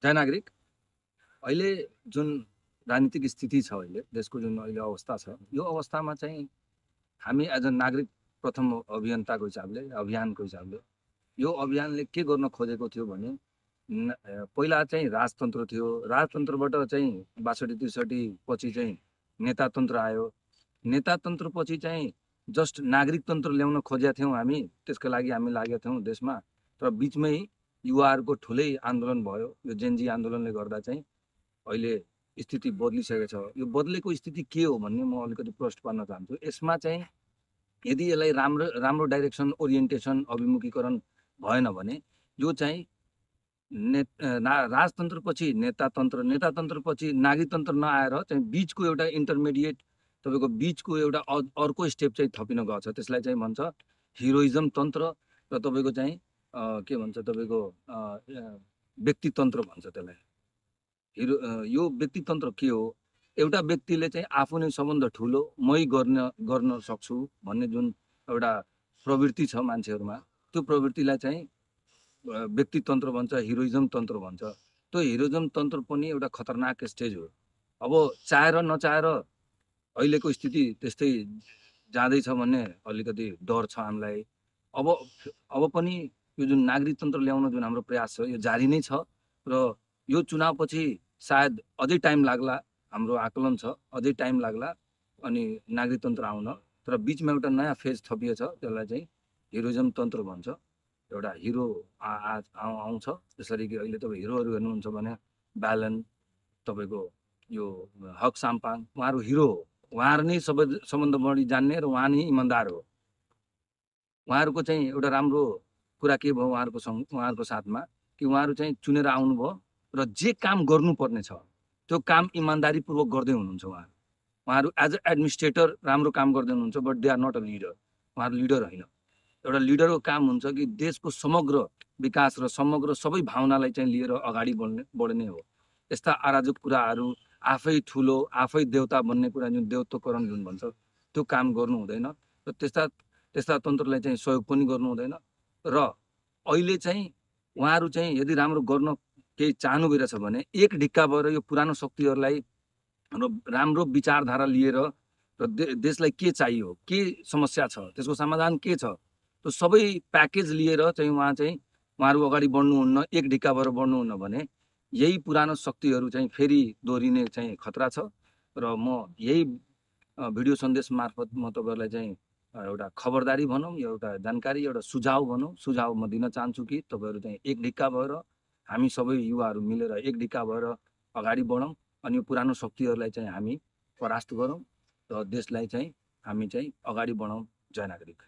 जय नागरिक अहिले जुन राजनीतिक स्थिति छ अहिले देशको जुन अहिले अवस्था छ यो अवस्थामा चाहिँ हामी एज अ नागरिक प्रथम अभियन्ताको हिसाबले अभियानको हिसाबले यो अभियानले के गर्न खोजेको थियो भने पहिला चाहिँ राजतन्त्र थियो राजतन्त्रबाट चाहिँ 62-63 पछि चाहिँ नेतातन्त्र आयो नेतातन्त्र पछि चाहिँ जस्ट नागरिक तन्त्र ल्याउन खोजेका थियौँ हामी त्यसको लागि हामी लागेका थियौँ देशमा तर बिचमै युवाहरूको ठुलै आन्दोलन भयो यो जेनजी आन्दोलनले गर्दा चाहिँ अहिले स्थिति बदलिसकेको छ यो बदलेको स्थिति के हो भन्ने म अलिकति प्रश्न पार्न चाहन्छु यसमा चाहिँ यदि यसलाई राम्रो राम्रो डाइरेक्सन ओरिएन्टेसन अभिमुखीकरण भएन भने यो चाहिँ राजतन्त्रपछि नेतातन्त्र नेतातन्त्रपछि नागरिकतन्त्र नआएर चाहिँ बिचको एउटा इन्टरमिडिएट तपाईँको बिचको एउटा अर्को स्टेप चाहिँ थपिन गएको छ त्यसलाई चाहिँ भन्छ हिरोइजम तन्त्र र तपाईँको चाहिँ के भन्छ तपाईँको व्यक्तितन्त्र भन्छ त्यसलाई यो व्यक्तितन्त्र के हो एउटा व्यक्तिले चाहिँ आफू नै सबभन्दा ठुलो मै गर्न सक्छु भन्ने जुन एउटा प्रवृत्ति छ मान्छेहरूमा त्यो प्रवृत्तिलाई चाहिँ व्यक्तितन्त्र भन्छ हिरोइजम तन्त्र भन्छ त्यो हिरोइजम तन्त्र पनि एउटा खतरनाक स्टेज हो अब चाहेर नचाहेर अहिलेको स्थिति त्यस्तै जाँदैछ भन्ने अलिकति डर छ हामीलाई अब पनि यो जुन नागरिकतन्त्र ल्याउन जुन हाम्रो प्रयास छ यो जारी नै छ र यो चुनावपछि सायद अझै टाइम लाग्ला हाम्रो आकलन छ अझै टाइम लाग्ला अनि नागरिकतन्त्र आउन तर बिचमा एउटा नयाँ फेज थपिएछ त्यसलाई चाहिँ हिरोइजम तन्त्र भन्छ एउटा हिरो आउँछ जसरी कि अहिले तपाईँ हिरोहरू हेर्नुहुन्छ भने ब्यालन तपाईँको यो हक साम्पाङ उहाँहरू हिरो हो उहाँहरू नै सबभन्दा बढी जान्ने र उहाँ नै इमान्दार हो उहाँहरूको चाहिँ एउटा राम्रो कुरा के भयो उहाँहरूको साथमा कि उहाँहरू चाहिँ चुनेर आउनुभयो र जे काम गर्नुपर्ने छ त्यो काम इमान्दारीपूर्वक गर्दै हुनुहुन्छ उहाँहरू एज अ एडमिनिस्ट्रेटर राम्रो काम गर्दै हुनुहुन्छ but they are not a leader उहाँहरू लिडर होइन एउटा लिडरको काम हुन्छ कि देशको समग्र विकास र समग्र सबै भावनालाई चाहिँ लिएर अगाडि बढ्ने हो यस्ता अराजक कुराहरू आफै ठुलो आफै देवता बन्ने कुरा जुन देवत्वकरण जुन भन्छ त्यो काम गर्नु हुँदैन र त्यस्ता तन्त्रलाई चाहिँ सहयोग पनि गर्नु हुँदैन र अहिले चाहिँ उहाँहरू चाहिँ यदि राम्रो गर्न केही चाहनु भइरहेछ भने एक ढिक्का भएर यो पुरानो शक्तिहरूलाई राम्रो विचारधारा लिएर र देशलाई के चाहियो के समस्या छ त्यसको समाधान के छ त्यो सबै प्याकेज लिएर चाहिँ उहाँहरू अगाडि बढ्नुहुन्न एक ढिक्का भएर बढ्नुहुन्न भने यही पुरानो शक्तिहरू चाहिँ फेरि दोहोरिने चाहिँ खतरा छ र म यही भिडियो सन्देश मार्फत म तपाईँहरूलाई चाहिँ एउटा खबरदारी भनौँ एउटा जानकारी एउटा सुझाव भनौँ सुझाव म दिन चाहन्छु कि तपाईँहरू चाहिँ एक ढिक्का भएर हामी सबै युवाहरू मिलेर एक ढिक्का भएर अगाडि बढौँ अनि यो पुरानो शक्तिहरूलाई चाहिँ हामी परास्त गरौँ र देशलाई चाहिँ हामी चाहिँ अगाडि बढाउँ जय नागरिक।